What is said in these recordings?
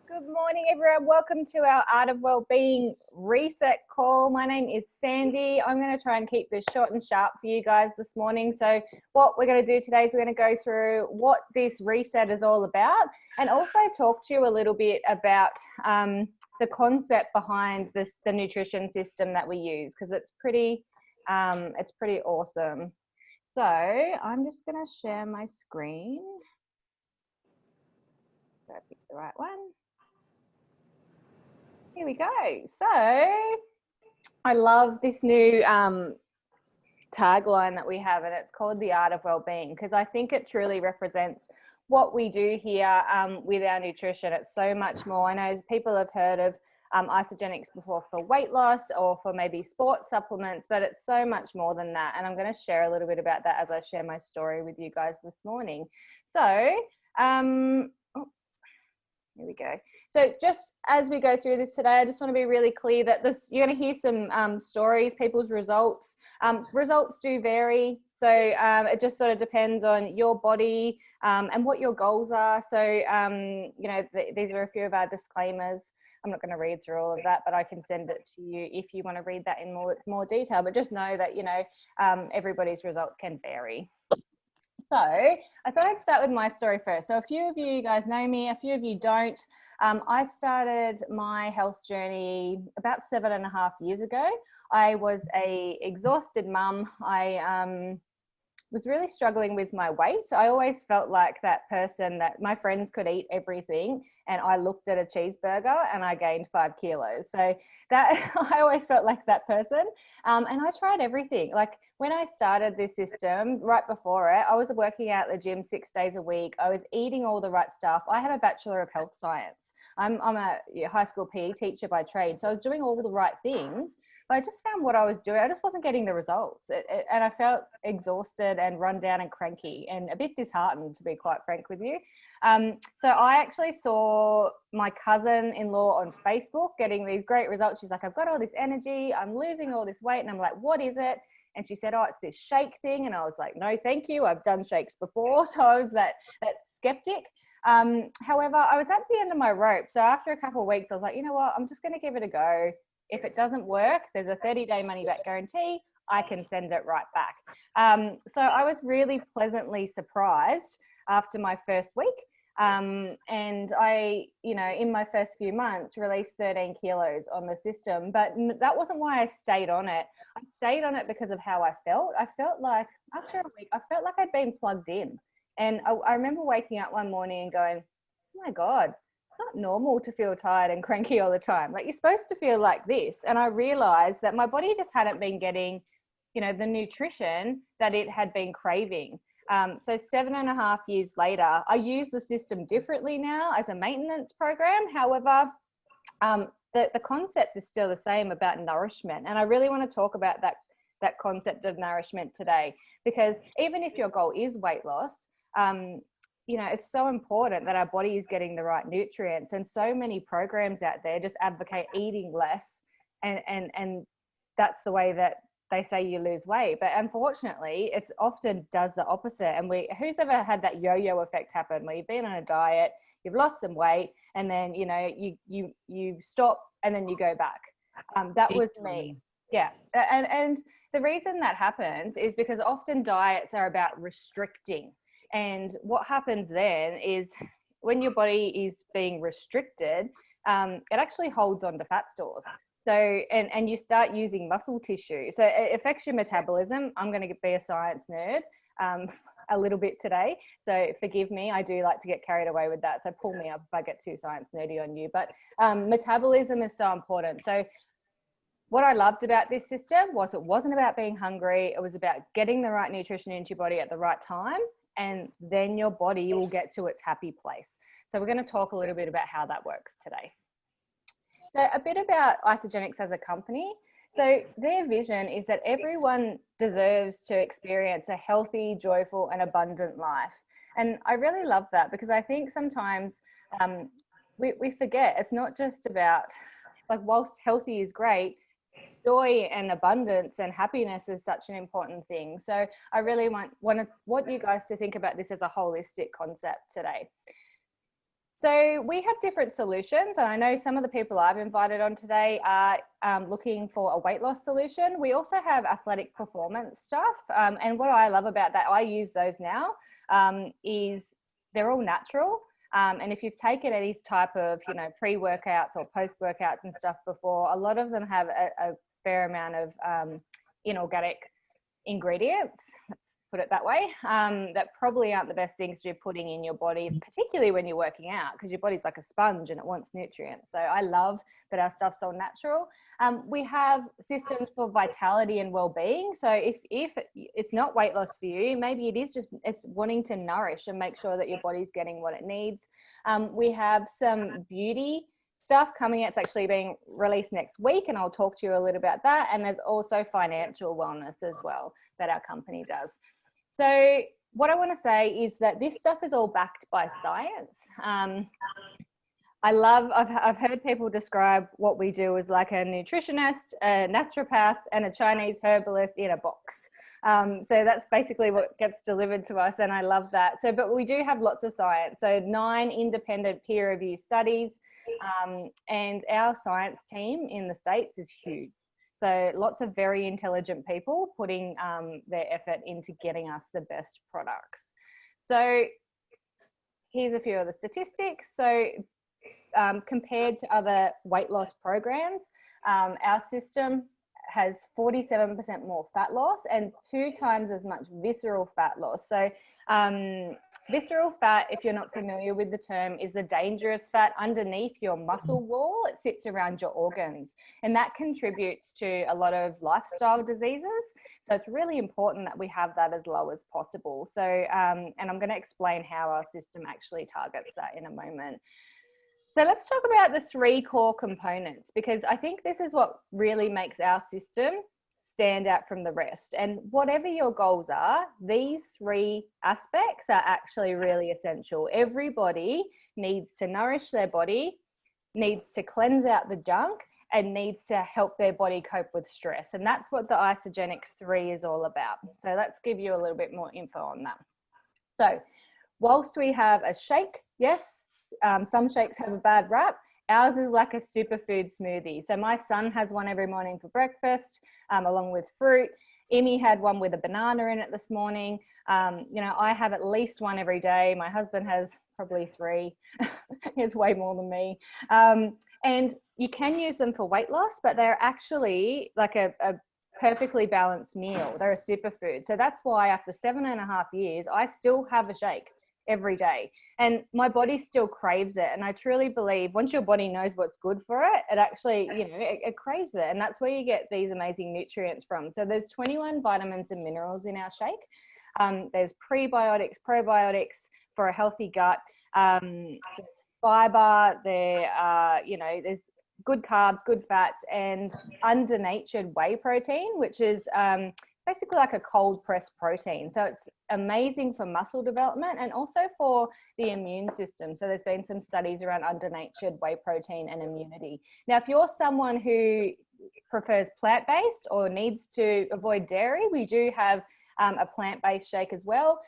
Good morning, everyone. Welcome to our Art of Wellbeing reset call. My name is Sandy. I'm going to try and keep this short and sharp for you guys this morning. So what we're going to do today is we're going to go through what this reset is all about, and also talk to you a little bit about the concept behind the nutrition system that we use, because it's pretty awesome. So I'm just going to share my screen. So I pick the right one. Here we go. So I love this new tagline that we have, and it's called the Art of Wellbeing, because I think it truly represents what we do here with our nutrition. It's so much more. I know people have heard of isogenics before for weight loss or for maybe sports supplements, but it's so much more than that. And I'm going to share a little bit about that as I share my story with you guys this morning. So, here we go. So just as we go through this today, I just want to be really clear that you're going to hear some stories, people's results. Results do vary. So it just sort of depends on your body and what your goals are. So, these are a few of our disclaimers. I'm not going to read through all of that, but I can send it to you if you want to read that in more detail. But just know that, everybody's results can vary. So I thought I'd start with my story first. So a few of you guys know me, a few of you don't. I started my health journey about 7.5 years ago. I was a exhausted mum. I was really struggling with my weight. I always felt like that person that my friends could eat everything, and I looked at a cheeseburger and I gained 5 kilos. So that I always felt like that person. And I tried everything. Like when I started this system, right before it, I was working out at the gym 6 days a week. I was eating all the right stuff. I have a Bachelor of Health Science. I'm a high school PE teacher by trade. So I was doing all the right things. But I just found what I was doing, I just wasn't getting the results. And I felt exhausted and run down and cranky and a bit disheartened, to be quite frank with you. So I actually saw my cousin-in-law on Facebook getting these great results. She's like, I've got all this energy, I'm losing all this weight. And I'm like, what is it? And she said, oh, it's this shake thing. And I was like, no, thank you. I've done shakes before. So I was that skeptic. However, I was at the end of my rope. So after a couple of weeks, I was like, you know what, I'm just going to give it a go. If it doesn't work, there's a 30-day money-back guarantee. I can send it right back. So I was really pleasantly surprised after my first week. And I, in my first few months, released 13 kilos on the system. But that wasn't why I stayed on it. I stayed on it because of how I felt. I felt like after a week, I felt like I'd been plugged in. And I remember waking up one morning and going, oh my God, not normal to feel tired and cranky all the time. Like, you're supposed to feel like this. And I realized that my body just hadn't been getting, the nutrition that it had been craving. So 7.5 years later, I use the system differently now as a maintenance program. However, the concept is still the same about nourishment. And I really want to talk about that concept of nourishment today, because even if your goal is weight loss, it's so important that our body is getting the right nutrients, and so many programs out there just advocate eating less, and that's the way that they say you lose weight. But unfortunately, it's often does the opposite. And who's ever had that yo-yo effect happen, where you've been on a diet, you've lost some weight, and then you stop and then you go back. That was me. Yeah. And the reason that happens is because often diets are about restricting. And what happens then is when your body is being restricted, it actually holds on to fat stores. So, and you start using muscle tissue. So it affects your metabolism. I'm going to be a science nerd a little bit today. So forgive me, I do like to get carried away with that. So pull me up if I get too science nerdy on you. But metabolism is so important. So what I loved about this system was it wasn't about being hungry. It was about getting the right nutrition into your body at the right time. And then your body will get to its happy place. So we're going to talk a little bit about how that works today. So a bit about Isogenics as a company. So their vision is that everyone deserves to experience a healthy, joyful, and abundant life. And I really love that, because I think sometimes we forget it's not just about, like, whilst healthy is great, joy and abundance and happiness is such an important thing. So I really want you guys to think about this as a holistic concept today. So we have different solutions, and I know some of the people I've invited on today are looking for a weight loss solution. We also have athletic performance stuff, and what I love about that, I use those now, is they're all natural. And if you've taken any type of, pre-workouts or post-workouts and stuff before, a lot of them have a fair amount of inorganic ingredients, let's put it that way, that probably aren't the best things to be putting in your body, particularly when you're working out, because your body's like a sponge and it wants nutrients. So I love that our stuff's all natural. We have systems for vitality and well-being. So if it's not weight loss for you, maybe it is just, it's wanting to nourish and make sure that your body's getting what it needs. We have some beauty stuff coming out. It's actually being released next week, and I'll talk to you a little about that. And there's also financial wellness as well that our company does. So what I want to say is that this stuff is all backed by science. I've heard people describe what we do as like a nutritionist, a naturopath, and a Chinese herbalist in a box. So that's basically what gets delivered to us, and I love that. So, but we do have lots of science. So 9 independent peer-reviewed studies, and our science team in the States is huge. So lots of very intelligent people putting their effort into getting us the best products. So here's a few of the statistics. So compared to other weight loss programs, our system has 47% more fat loss and 2 times as much visceral fat loss. So visceral fat, if you're not familiar with the term, is the dangerous fat underneath your muscle wall. It sits around your organs, and that contributes to a lot of lifestyle diseases. So it's really important that we have that as low as possible. So, and I'm going to explain how our system actually targets that in a moment. So let's talk about the 3 core components, because I think this is what really makes our system stand out from the rest. And whatever your goals are, these 3 aspects are actually really essential. Everybody needs to nourish their body, needs to cleanse out the junk, and needs to help their body cope with stress. And that's what the Isogenics 3 is all about. So let's give you a little bit more info on that. So whilst we have a shake, yes, some shakes have a bad rap. Ours is like a superfood smoothie. So my son has one every morning for breakfast, along with fruit. Emmy had one with a banana in it this morning. I have at least one every day. My husband has probably 3. He has way more than me. And you can use them for weight loss, but they're actually like a perfectly balanced meal. They're a superfood. So that's why after 7.5 years, I still have a shake every day, and my body still craves it. And I truly believe once your body knows what's good for it, it actually, it craves it. And that's where you get these amazing nutrients from. So there's 21 vitamins and minerals in our shake. There's prebiotics, probiotics for a healthy gut. Fiber, there's good carbs, good fats, and under-natured whey protein, which is basically like a cold pressed protein. So it's amazing for muscle development and also for the immune system. So there's been some studies around under-natured whey protein and immunity. Now, if you're someone who prefers plant-based or needs to avoid dairy, we do have a plant-based shake as well.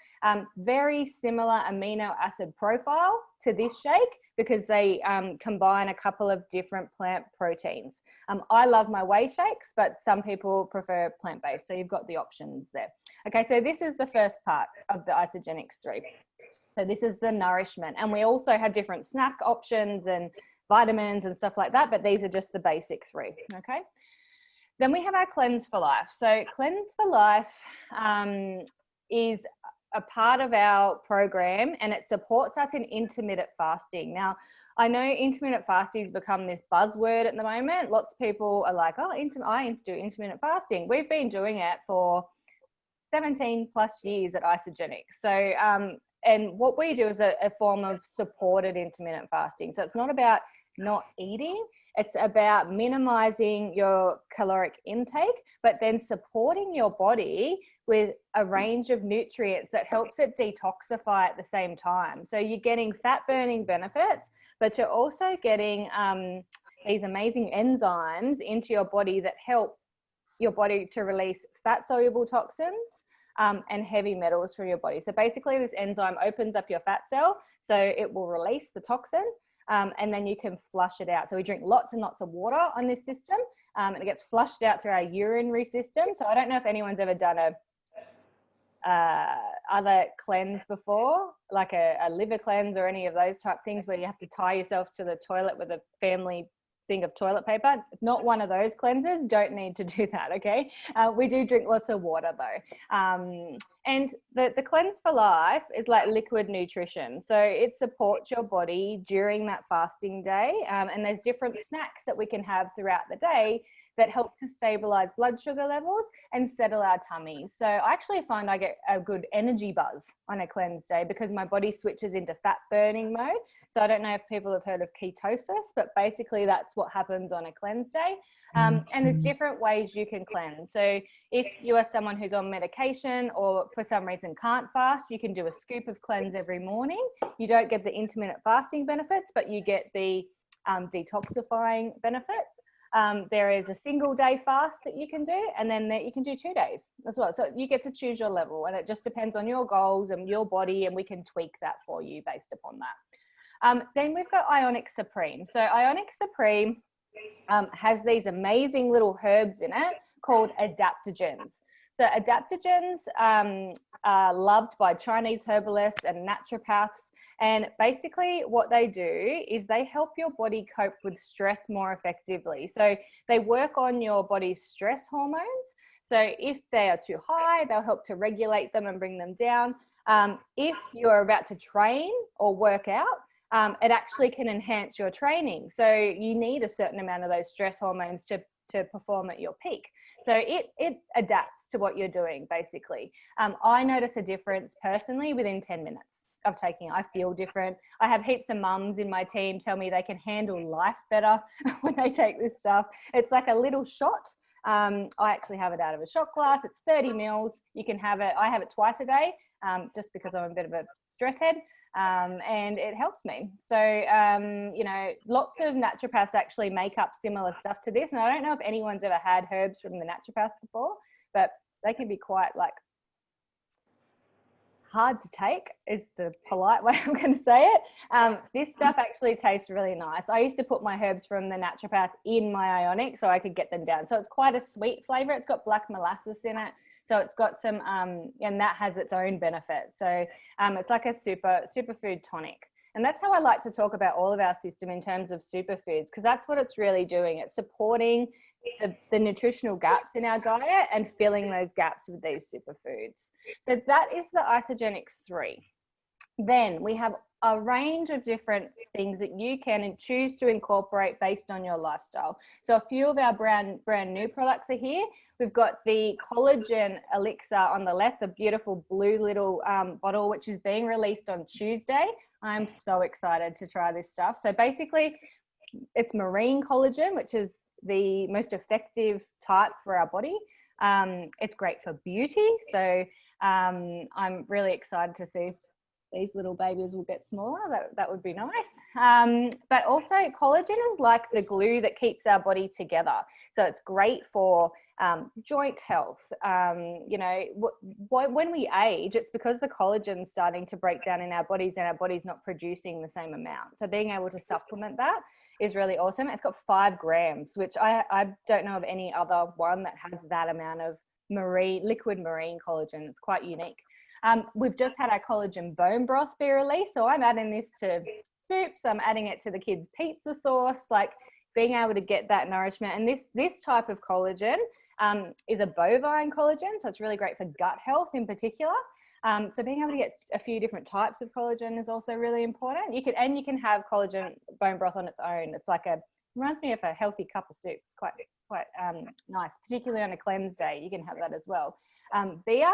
Very similar amino acid profile to this shake because they combine a couple of different plant proteins. I love my whey shakes, but some people prefer plant-based. So you've got the options there. Okay, so this is the first part of the Isogenics 3. So this is the nourishment. And we also have different snack options and vitamins and stuff like that, but these are just the basic 3, okay? Then we have our Cleanse for Life. So Cleanse for Life is a part of our program, and it supports us in intermittent fasting. Now, I know intermittent fasting has become this buzzword at the moment. Lots of people are like, oh, I do intermittent fasting. We've been doing it for 17 plus years at Isogenics. So, and what we do is a form of supported intermittent fasting. So it's not about not eating, it's about minimizing your caloric intake, but then supporting your body with a range of nutrients that helps it detoxify at the same time. So you're getting fat burning benefits, but you're also getting these amazing enzymes into your body that help your body to release fat soluble toxins, and heavy metals from your body. So basically this enzyme opens up your fat cell, so it will release the toxin, and then you can flush it out. So we drink lots and lots of water on this system, and it gets flushed out through our urinary system. So I don't know if anyone's ever done a other cleanse before, like a liver cleanse or any of those type things where you have to tie yourself to the toilet with a family thing of toilet paper. Not one of those cleanses. Don't need to do that. Okay. We do drink lots of water though. And the cleanse for life is like liquid nutrition. So it supports your body during that fasting day. And there's different snacks that we can have throughout the day that help to stabilize blood sugar levels and settle our tummies. So I actually find I get a good energy buzz on a cleanse day because my body switches into fat burning mode. So I don't know if people have heard of ketosis, but basically that's what happens on a cleanse day. And there's different ways you can cleanse. So if you are someone who's on medication or for some reason can't fast, you can do a scoop of cleanse every morning. You don't get the intermittent fasting benefits, but you get the detoxifying benefits. There is a single day fast that you can do, and then you can do 2 days as well. So you get to choose your level, and it just depends on your goals and your body, and we can tweak that for you based upon that. Then we've got Ionic Supreme. So Ionic Supreme has these amazing little herbs in it called adaptogens. So adaptogens are loved by Chinese herbalists and naturopaths. And basically what they do is they help your body cope with stress more effectively. So they work on your body's stress hormones. So if they are too high, they'll help to regulate them and bring them down. If you're about to train or work out, it actually can enhance your training. So you need a certain amount of those stress hormones to perform at your peak. So it adapts to what you're doing, basically. I notice a difference personally within 10 minutes of taking it. I feel different. I have heaps of mums in my team tell me they can handle life better when they take this stuff. It's like a little shot. I actually have it out of a shot glass. It's 30 mils. You can have it. I have it twice a day, just because I'm a bit of a stress head. And it helps me. So, you know, lots of naturopaths actually make up similar stuff to this. And I don't know if anyone's ever had herbs from the naturopath before, but they can be quite like hard to take is the polite way I'm going to say it. This stuff actually tastes really nice. I used to put my herbs from the naturopath in my Ionic so I could get them down. So it's quite a sweet flavor. It's got black molasses in it. So it's got some, and that has its own benefit. So it's like a superfood tonic. And that's how I like to talk about all of our system in terms of superfoods, because that's what it's really doing. It's supporting the nutritional gaps in our diet and filling those gaps with these superfoods. So that is the Isogenics 3. Then we have a range of different things that you can choose to incorporate based on your lifestyle. So a few of our brand new products are here. We've got the collagen elixir on the left, the beautiful blue little bottle, which is being released on Tuesday. I'm so excited to try this stuff. So basically it's marine collagen, which is the most effective type for our body. It's great for beauty. So I'm really excited to see if these little babies will get smaller. That would be nice. But also collagen is like the glue that keeps our body together. So it's great for joint health. You know, when we age, it's because the collagen's starting to break down in our bodies and our body's not producing the same amount. So being able to supplement that is really awesome. It's got 5 grams, which I don't know of any other one that has that amount of liquid marine collagen. It's quite unique. We've just had our collagen bone broth be released. So I'm adding this to soups. I'm adding it to the kids' pizza sauce, like being able to get that nourishment. And this type of collagen is a bovine collagen. So it's really great for gut health in particular. So being able to get a few different types of collagen is also really important. You can have collagen bone broth on its own. It's like reminds me of a healthy cup of soup. It's quite nice, particularly on a cleanse day. You can have that as well. Beer,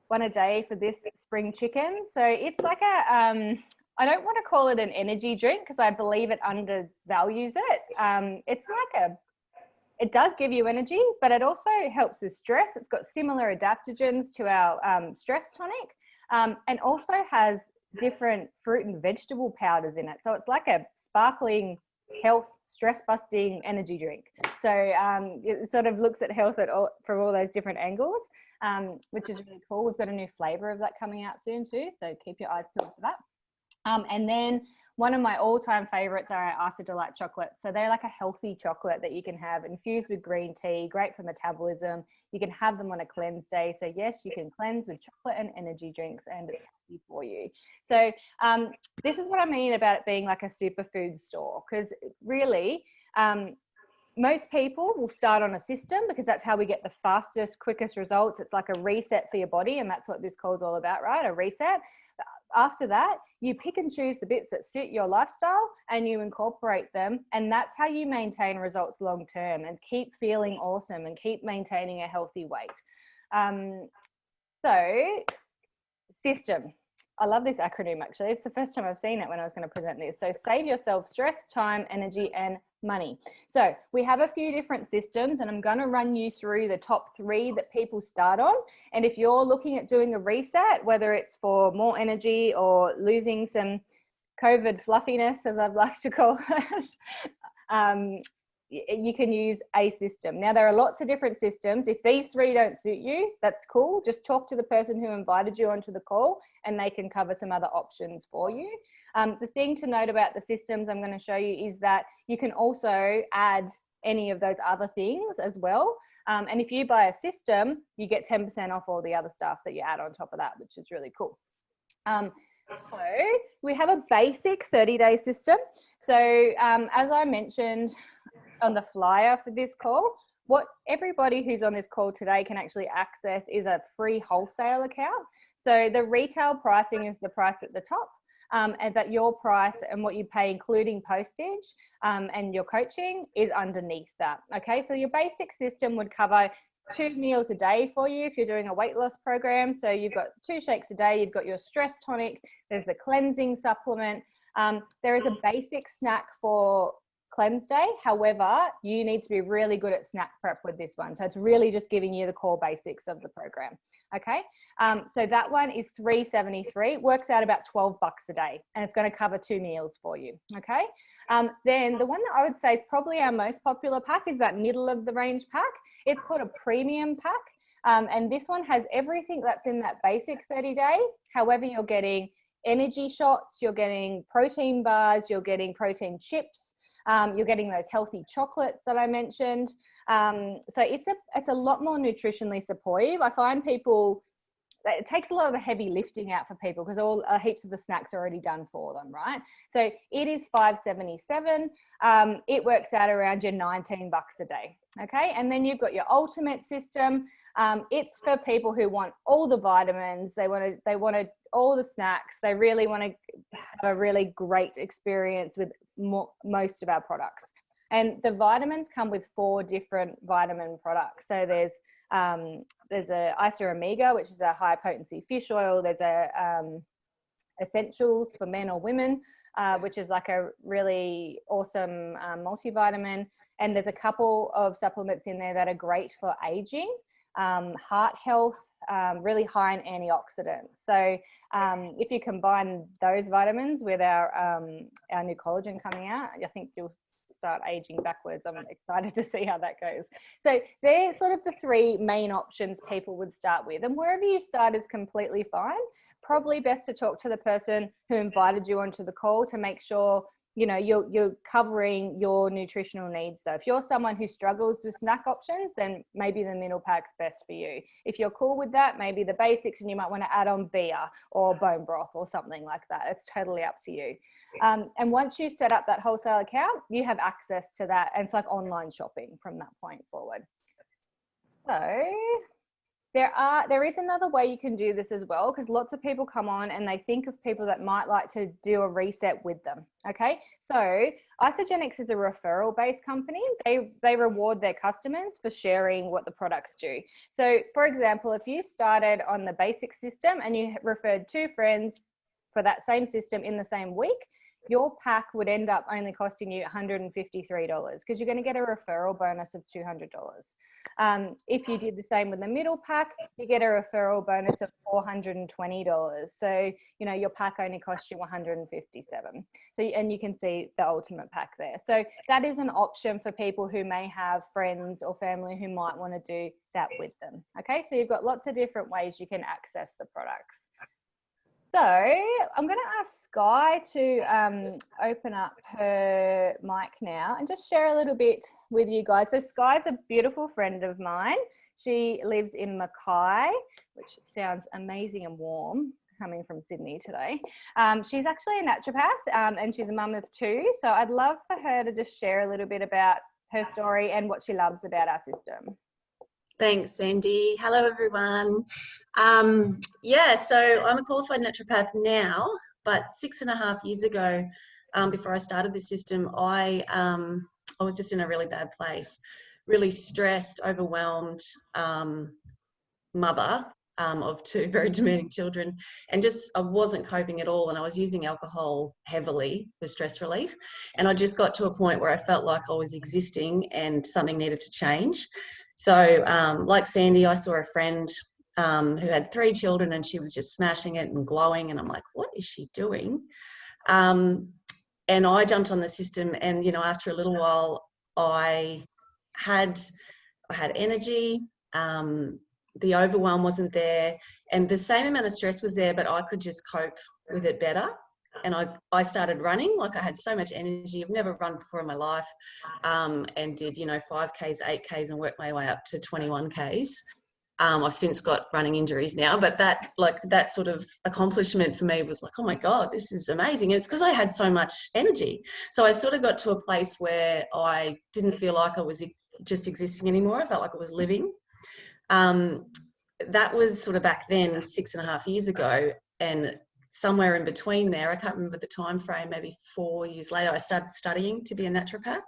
1 a day for this spring chicken. So it's like I don't want to call it an energy drink because I believe it undervalues it. It's like it does give you energy, but it also helps with stress. It's got similar adaptogens to our stress tonic, and also has different fruit and vegetable powders in it. So it's like a sparkling health stress busting energy drink. So it sort of looks at health from all those different angles. which is really cool. We've got a new flavor of that coming out soon too, so keep your eyes peeled for that. And then one of my all-time favorites are our Art of Delight chocolates. So they're like a healthy chocolate that you can have infused with green tea, great for metabolism. You can have them on a cleanse day. So yes, you can cleanse with chocolate and energy drinks, and it's healthy for you. So this is what I mean about it being like a superfood store, because really, most people will start on a system because that's how we get the fastest, quickest results. It's like a reset for your body, and that's what this call's all about, right? A reset. After that, you pick and choose the bits that suit your lifestyle and you incorporate them. And that's how you maintain results long term and keep feeling awesome and keep maintaining a healthy weight. So, system. I love this acronym, actually. It's the first time I've seen it when I was going to present this. So save yourself stress, time, energy, and money. So we have a few different systems, and I'm going to run you through the top 3 that people start on. And if you're looking at doing a reset, whether it's for more energy or losing some COVID fluffiness, as I'd like to call it, you can use a system. Now, there are lots of different systems. If these 3 don't suit you, that's cool. Just talk to the person who invited you onto the call and they can cover some other options for you. The thing to note about the systems I'm going to show you is that you can also add any of those other things as well. And if you buy a system, you get 10% off all the other stuff that you add on top of that, which is really cool. So we have a basic 30-day system. So as I mentioned on the flyer for this call, what everybody who's on this call today can actually access is a free wholesale account. So the retail pricing is the price at the top, and that your price and what you pay, including postage and your coaching, is underneath that. Okay, so your basic system would cover 2 meals a day for you if you're doing a weight loss program. So you've got 2 shakes a day, you've got your stress tonic, there's the cleansing supplement. There is a basic snack for cleanse day. However, you need to be really good at snack prep with this one. So it's really just giving you the core basics of the program. Okay. So that one is $3.73, works out about $12 a day, and it's going to cover 2 meals for you. Okay. Then the one that I would say is probably our most popular pack is that middle of the range pack. It's called a premium pack. And this one has everything that's in that basic 30-day. However, you're getting energy shots, you're getting protein bars, you're getting protein chips, you're getting those healthy chocolates that I mentioned. So it's a lot more nutritionally supportive. I find people, it takes a lot of the heavy lifting out for people because all heaps of the snacks are already done for them, right? So it is $5.77. It works out around your $19 a day. Okay, and then you've got your ultimate system. It's for people who want all the vitamins. They want all the snacks. They really want to have a really great experience with most of our products. And the vitamins come with 4 different vitamin products. So there's a Isa Omega, which is a high potency fish oil. There's a essentials for men or women, which is like a really awesome multivitamin. And there's a couple of supplements in there that are great for aging, heart health, really high in antioxidants. So if you combine those vitamins with our new collagen coming out, I think you'll start aging backwards. I'm excited to see how that goes. So they're sort of the 3 main options people would start with. And wherever you start is completely fine. Probably best to talk to the person who invited you onto the call to make sure you're covering your nutritional needs. So if you're someone who struggles with snack options, then maybe the middle pack's best for you. If you're cool with that, maybe the basics, and you might want to add on beer or bone broth or something like that. It's totally up to you. And once you set up that wholesale account, you have access to that, and it's like online shopping from that point forward. So there is another way you can do this as well, because lots of people come on and they think of people that might like to do a reset with them. Okay, so Isogenics is a referral-based company. They reward their customers for sharing what the products do. So, for example, if you started on the basic system and you referred 2 friends for that same system in the same week, your pack would end up only costing you $153 because you're going to get a referral bonus of $200. If you did the same with the middle pack, you get a referral bonus of $420. So, you know, your pack only costs you $157. So, and you can see the ultimate pack there. So that is an option for people who may have friends or family who might want to do that with them. Okay, so you've got lots of different ways you can access the products. So I'm going to ask Sky to open up her mic now and just share a little bit with you guys. So Sky's a beautiful friend of mine. She lives in Mackay, which sounds amazing and warm coming from Sydney today. She's actually a naturopath and she's a mum of 2. So I'd love for her to just share a little bit about her story and what she loves about our system. Thanks, Sandy. Hello, everyone. Yeah, so I'm a qualified naturopath now, but 6.5 years ago, before I started this system, I was just in a really bad place, really stressed, overwhelmed mother of 2 very demanding children, and just I wasn't coping at all, and I was using alcohol heavily for stress relief, and I just got to a point where I felt like I was existing and something needed to change. So like Sandy, I saw a friend who had 3 children and she was just smashing it and glowing, and I'm like, what is she doing? And I jumped on the system, and, you know, after a little while I had energy, the overwhelm wasn't there, and the same amount of stress was there, but I could just cope with it better. And I started running. Like, I had so much energy. I've never run before in my life, and did, you know, 5Ks, 8Ks, and worked my way up to 21Ks. I've since got running injuries now, but that sort of accomplishment for me was like, oh my God, this is amazing. And it's because I had so much energy. So I sort of got to a place where I didn't feel like I was just existing anymore. I felt like I was living. That was sort of back then, 6.5 years ago, and somewhere in between there, I can't remember the time frame, maybe 4 years later, I started studying to be a naturopath.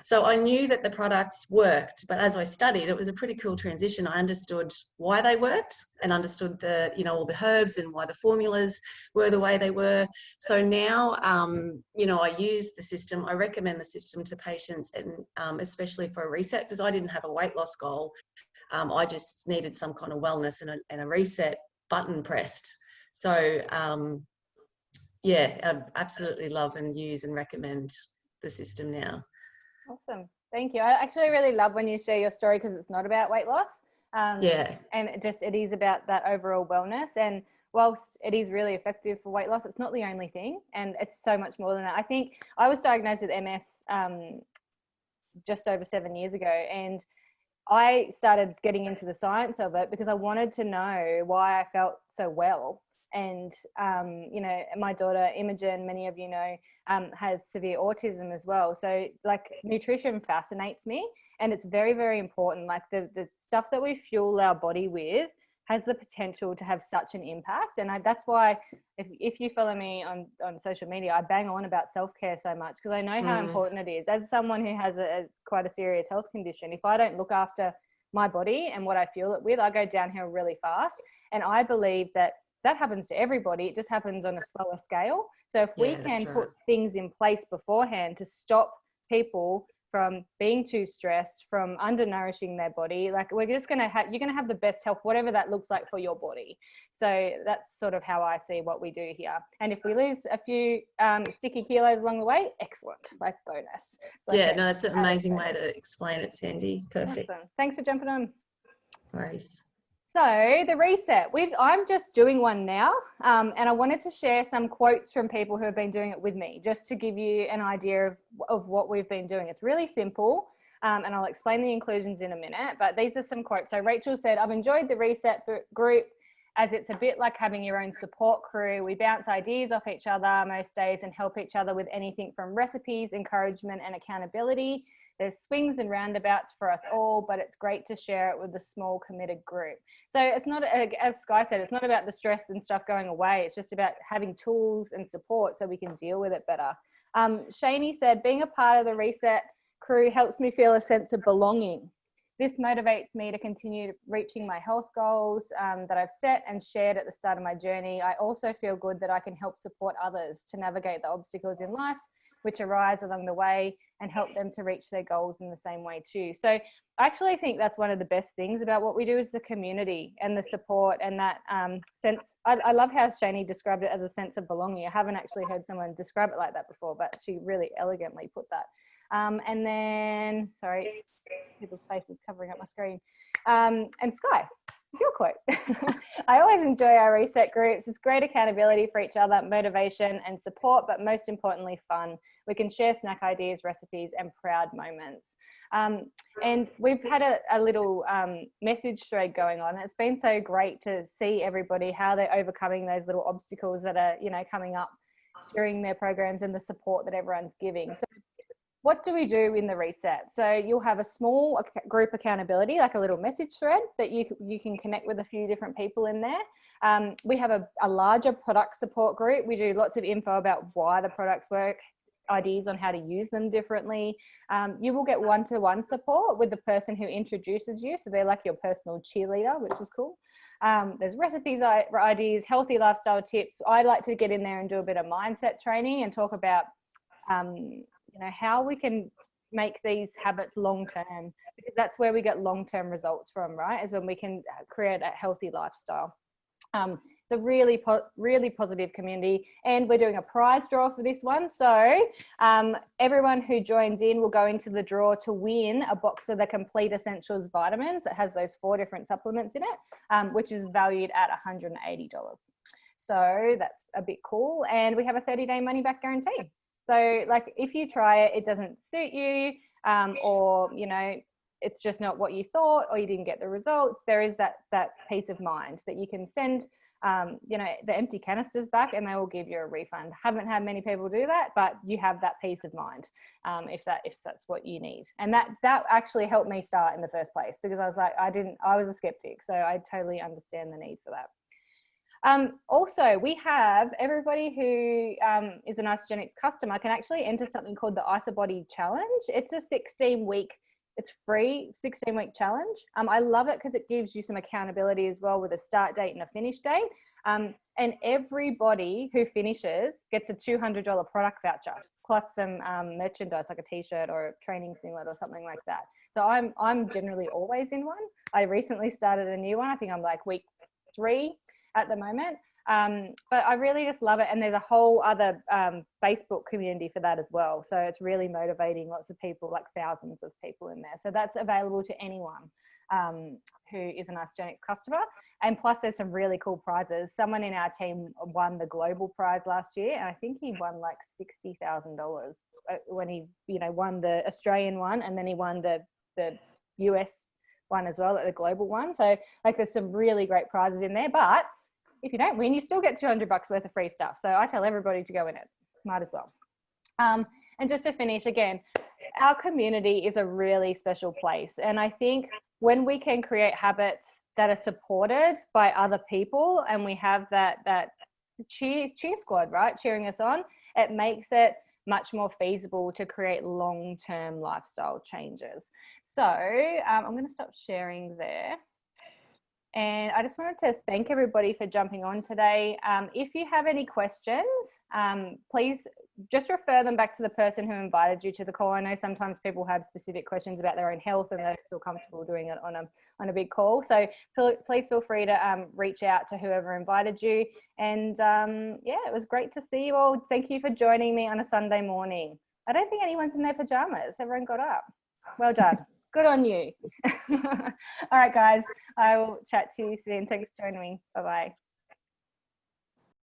So I knew that the products worked, but as I studied, it was a pretty cool transition. I understood why they worked and understood the, you know, all the herbs and why the formulas were the way they were. So now, you know, I use the system. I recommend the system to patients, and especially for a reset, because I didn't have a weight loss goal. I just needed some kind of wellness and a reset button pressed. So, yeah, I absolutely love and use and recommend the system now. Awesome. Thank you. I actually really love when you share your story, because it's not about weight loss. Yeah. And it is about that overall wellness. And whilst it is really effective for weight loss, it's not the only thing. And it's so much more than that. I think I was diagnosed with MS just over 7 years ago. And I started getting into the science of it because I wanted to know why I felt so well. And, you know, my daughter Imogen, many of you know, has severe autism as well. So like nutrition fascinates me, and it's very, very important. Like the stuff that we fuel our body with has the potential to have such an impact. And that's why if you follow me on social media, I bang on about self-care so much, because I know how important it is. As someone who has quite a serious health condition, if I don't look after my body and what I fuel it with, I go downhill really fast. And I believe that happens to everybody. It just happens on a slower scale. So if we can put things in place beforehand to stop people from being too stressed, from undernourishing their body, like we're just going to have, you're going to have the best health, whatever that looks like for your body. So that's sort of how I see what we do here. And if we lose a few sticky kilos along the way, excellent, like bonus. Like yeah, no, that's an amazing way to explain it, Sandy. Perfect. Awesome. Thanks for jumping on. No worries. So the reset, I'm just doing one now, and I wanted to share some quotes from people who have been doing it with me, just to give you an idea of what we've been doing. It's really simple, and I'll explain the inclusions in a minute, but these are some quotes. So Rachel said, I've enjoyed the reset group as it's a bit like having your own support crew. We bounce ideas off each other most days and help each other with anything from recipes, encouragement, and accountability. There's swings and roundabouts for us all, but it's great to share it with a small committed group. So it's not, as Sky said, it's not about the stress and stuff going away. It's just about having tools and support so we can deal with it better. Shani said, being a part of the reset crew helps me feel a sense of belonging. This motivates me to continue reaching my health goals that I've set and shared at the start of my journey. I also feel good that I can help support others to navigate the obstacles in life which arise along the way and help them to reach their goals in the same way too. So I actually think that's one of the best things about what we do is the community and the support and that sense. I love how Shani described it as a sense of belonging. I haven't actually heard someone describe it like that before, but she really elegantly put that. And then, sorry, people's faces covering up my screen. And Sky, your quote. I always enjoy our reset groups. It's great accountability for each other, motivation and support, but most importantly, fun. We can share snack ideas, recipes, and proud moments. And we've had a little message thread going on. It's been so great to see everybody, how they're overcoming those little obstacles that are, you know, coming up during their programs and the support that everyone's giving. So what do we do in the reset? So you'll have a small group accountability, like a little message thread that you can connect with a few different people in there. We have a larger product support group. We do lots of info about why the products work, ideas on how to use them differently. You will get one-to-one support with the person who introduces you. So they're like your personal cheerleader, which is cool. There's recipes, ideas, healthy lifestyle tips. I like to get in there and do a bit of mindset training and talk about you know, how we can make these habits long-term, because that's where we get long-term results from, right? Is when we can create a healthy lifestyle. It's a really positive community, and we're doing a prize draw for this one. So everyone who joins in will go into the draw to win a box of the Complete Essentials vitamins that has those 4 different supplements in it, which is valued at $180. So that's a bit cool. And we have a 30-day money-back guarantee. So like if you try it, it doesn't suit you, or, you know, it's just not what you thought, or you didn't get the results, there is that peace of mind that you can send, you know, the empty canisters back and they will give you a refund. Haven't had many people do that, but you have that peace of mind if that's what you need. And that actually helped me start in the first place, because I was like, I was a skeptic. So I totally understand the need for that. Also, we have everybody who is an Isogenics customer can actually enter something called the IsoBody Challenge. It's a 16-week, it's free 16-week challenge. I love it because it gives you some accountability as well with a start date and a finish date. And everybody who finishes gets a $200 product voucher plus some merchandise like a t-shirt or a training singlet or something like that. So I'm generally always in one. I recently started a new one. I think I'm like week 3 at the moment, but I really just love it. And there's a whole other Facebook community for that as well. So it's really motivating lots of people, like thousands of people in there. So that's available to anyone who is an Isogenics customer. And plus there's some really cool prizes. Someone in our team won the global prize last year, and I think he won like $60,000 when he, you know, won the Australian one, and then he won the US one as well, like the global one. So like there's some really great prizes in there, but if you don't win, you still get $200 worth of free stuff. So I tell everybody to go in it. Might as well. And just to finish, again, our community is a really special place. And I think when we can create habits that are supported by other people, and we have that cheer squad, right, cheering us on, it makes it much more feasible to create long-term lifestyle changes. So I'm going to stop sharing there. And I just wanted to thank everybody for jumping on today. If you have any questions, please just refer them back to the person who invited you to the call. I know sometimes people have specific questions about their own health and they feel comfortable doing it on a big call. So please feel free to reach out to whoever invited you. And yeah, it was great to see you all. Thank you for joining me on a Sunday morning. I don't think anyone's in their pajamas. Everyone got up. Well done. Good on you. All right, guys. I will chat to you soon. Thanks for joining me. Bye-bye.